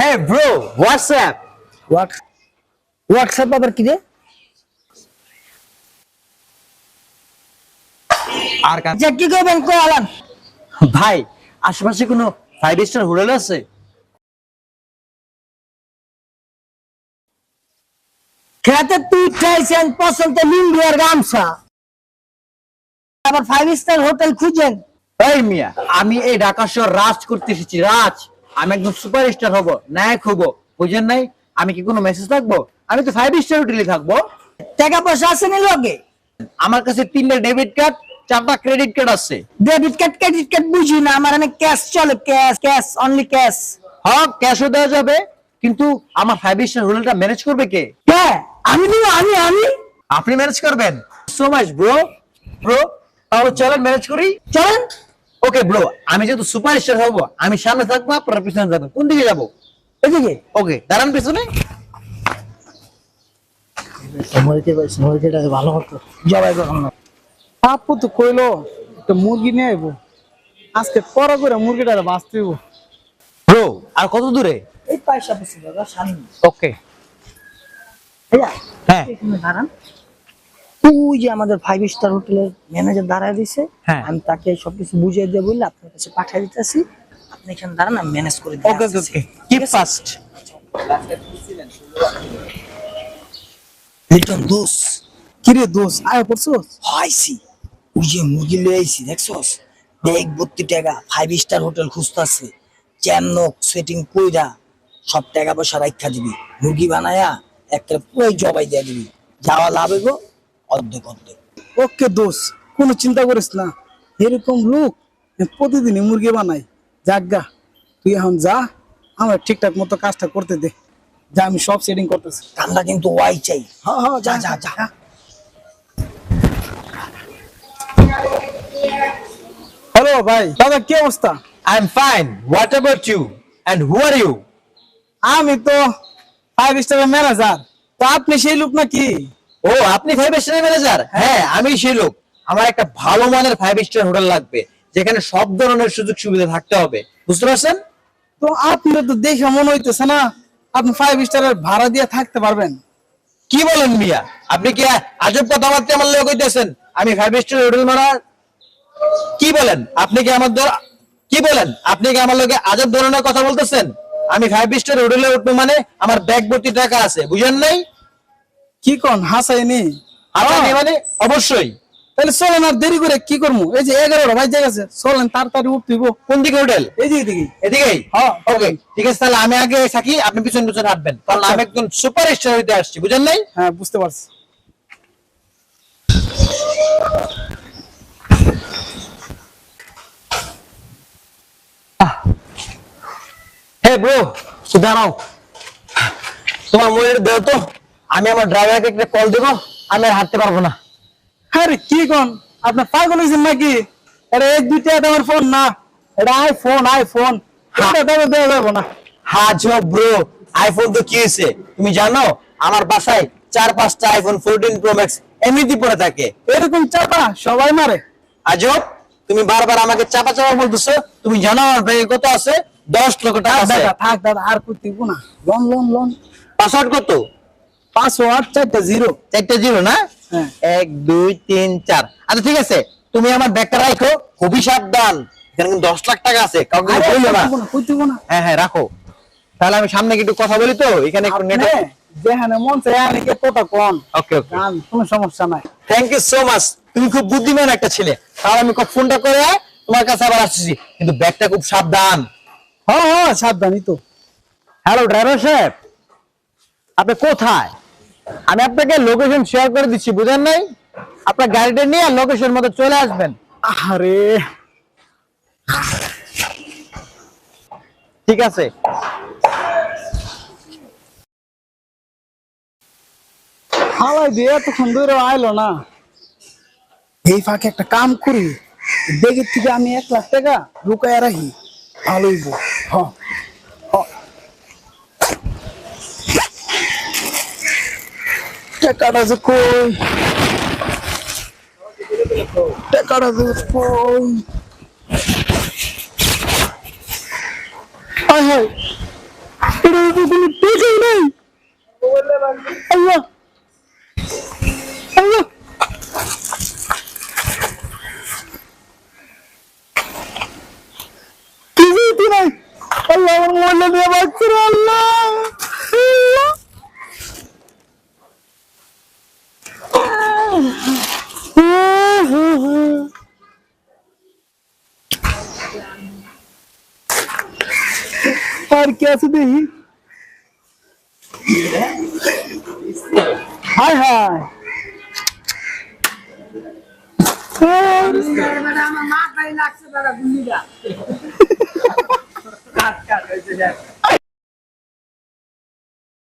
Hey bro, what's up? WhatsApp আবার কি রে? আর যে কি করবেন কো আলান? ভাই আশেপাশে কোনো 5 স্টার হোটেল আছে? খেতে তুই চাইছেন পছন্দ লুঙ্গি আর গামছা, আবার 5 স্টার হোটেল খুঁজেন? এই মিয়া, আমি এই ঢাকা শহর রাজ করতে এসেছি, রাজ। আমি একদম সুপারস্টার হব, নায়ক হব, বুঝেন নাই? আমি কি কোনো মেসেজ থাকবো? আমি তো 5 স্টার হোটেলে থাকবো। টাকা পয়সা আছে নি লগে? আমার কাছে 3টা ডেবিট কার্ড, 4টা ক্রেডিট কার্ড আছে। ডেবিট কার্ড ক্রেডিট কার্ড বুঝি না, আমার এখানে ক্যাশ চলে, ক্যাশ ক্যাশ অনলি ক্যাশ। হ্যাঁ, ক্যাশও দেওয়া যাবে, কিন্তু আমার 5 স্টার হোটেলটা ম্যানেজ করবে কে? হ্যাঁ আমি দিব, আমি আপনি ম্যানেজ করবেন? So much bro. ব্রো, তাহলে চলেন ম্যানেজ করি। চলেন। ওকে ব্রো, আমি যেহেতু সুপারস্টার হব, আমি সামনে থাকবো, আপনারা পিছনে যাবেন। কোন দিকে যাবো? এদিকে ওকে, দাঁড়ান পিছনে। মুরগিটা ভালো হতো, জবাই করুন না। আপু তো কইলো একটা মুরগি নিয়ে আইবো, আজকে করা করে মুরগিটা বাঁচতে হইব। ব্রো, আর কত দূরে? এই পয়সা বসে দাদা সামনে। ওকে। ভাইয়া হ্যাঁ এখানে দাঁড়ান। ওই যে আমাদের 5 স্টার হোটেলের ম্যানেজার দাঁড়ায় দিছে, হ্যাঁ। আমি তাকে সবকিছু বুঝিয়ে দিয়ে বললে আপনার কাছে পাঠিয়ে দিতেছি। আপনি এখানে দাঁড়ান, আমি ম্যানেজ করে দিই। ওকে ওকে, কিপ ফাস্ট। লিটন দোস কিরে দোষ আয় পড়ছস? হয়ছি, ওই যে মুরগি লয়ে আইছি দেখছস, ব্যাগ ভর্তি টাকা, 5 স্টার হোটেল খুঁজতাছে। চ্যামনক সেটিং কইরা সব টাকা পয়সা রাখা দিবি, মুরগি বানায়া একটা পুরো জবাই দিয়ে দিবি। যাওয়া লাভ হইব অর্ধেক অর্ধেক। ওকে দোষ, কোনো চিন্তা করিস না, এরকম লোক প্রতিদিনই মুরগি বানাই। যাজ্ঞা তুই এখন যা, আমার ঠিকঠাক মতো কাজটা করতে দে। যা, আমি সব সেটিং করতেছি। ঠান্ডা কিন্তু ওয়াই চাই। হ্যাঁ হ্যাঁ, যা যা যা। হ্যালো ভাই, দাদা কি অবস্থা? I am fine, what about you and who are you? আমি তো 5 স্টারের ম্যানেজার, তো আপনি সেই লোক নাকি? ও, আপনি 5 স্টার ম্যানেজার? হ্যাঁ, আমি সেই লোক। আমার একটা ভালো মানের 5 স্টার হোটেল লাগবে, যেখানে সব ধরনের সুযোগ সুবিধা থাকতে হবে, বুঝতে পারছেন? তো আপনি তো দেখে মনে হইতেছে না আপনি 5 স্টারের ভাড়া দিয়ে থাকতে পারবেন। কি বলেন মিয়া, আপনি কি আজব কথাবার্তা আমার লোক কইতেছেন? আমি 5 স্টার হোটেল মারার কি বলেন? আপনি কি আমার কি বলেন? আপনি কি আমার লোকে আজব ধরনের কথা বলতেছেন? আমি 5 স্টার হোটেলে উঠবো মানে আমার ব্যাগ ভর্তি টাকা আছে, বুঝেন নাই? কি কোন হাসাইনি? আপনি মানে অবশ্যই। তাহলে চলেন, আর দেরি করে কি করবো? এই যে 11টা বাজে গেছে, চলেন তাড়াতাড়ি উঠতেইব। কোন দিকে হোটেল? এই যে এদিকে। এদিকেই? হ্যাঁ, ওকে, ঠিক আছে, তাহলে আমি আগে থাকি, আপনি পিছন পিছন হাঁটবেন, কারণ আমি একজন সুপার স্টার হইতে আসছি, বুঝেন নাই? হ্যাঁ বুঝতে পারছি। হে ব্রো, দাঁড়াও, তোমার মনের দেও তো, আমি আমার ড্রাইভারকে একটা কল দেবো, আমি আর হাঁটতে পারবো না। আরে কি কোন, আপনার পাগল হয়েছেন নাকি? এটা 1-2 দামের ফোন না, এটা আইফোন এটা দামে দেওয়া যাবে না। হাজব ব্রো, আইফোন তো কি হয়েছে তুমি জানো? আমার বাসায় 4-5টা আইফোন 14 প্রো ম্যাক্স এমনিতে পড়ে থাকে। এরকম চাপা সবাই মারে। আজব, তুমি বারবার আমাকে চাপা চাপা বলতেছো। তুমি জানো আমার ব্যাগে কত আছে? 10 লক্ষ টাকা আছে। দাদা থাক দাদা, আর করতেইব না। Loan loan loan. পাসওয়ার্ড কত? 508-4 0। 4টা জিরো না? হ্যাঁ। 1 2 3 4। আচ্ছা ঠিক আছে, তুমি আমার ব্যাগটা রাখো, খুবই সাবধান, এখানে কিন্তু 10 লাখ টাকা আছে, কাউকে আরে বললো না। কইতেইব না। হ্যাঁ হ্যাঁ, রাখো। তাহলে আমি সামনে একটু কথা বলি, তো এখানে একটু আপনি নেটওয়ার্ক। যেখানে মন চায় অনেকে কথা কোন, ওকে ওকে, গান কোনো সমস্যা নাই। Thank you so much. তুমি খুব বুদ্ধিমান একটা ছেলে। তাহলে আমি ফোনটা করে তোমার কাছে আবার আসছি, কিন্তু ব্যাগটা খুব সাবধান। হ্যাঁ হ্যাঁ সাবধানই তো। হ্যালো ড্রাইভার সাহেব, আপনি কোথায়? আমি আপনাকে লোকেশন শেয়ার করে দিচ্ছি, বুঝেন নাই? আপনার গাড়িটা নিয়ে লোকেশন মতো চলে আসবেন। আরে ঠিক আছে। হাওয়াই দিয়ে এতক্ষণ ধরে আইলো না। এই ফাঁকে একটা কাম করি, ব্যাগের থেকে আমি 1 লাখ টাকা লুকায় রাখি, ভালো হইব। হ্যাঁ টাকাটা যে কই, টাকাটা যে কই। হায় হায়, এটা তো কোনো টেকাই নাই। আল্লাহ আল্লাহ কিছুই তো নাই। আল্লাহ আমার মোবাইলটা নিয়ে বাঁচছে রে আল্লাহ। আল্লাহ। আর কি আছে দেখি। হায় হায় আমার মাথায় লাগছে তারা গুলিটা কাট কাট হয়েছে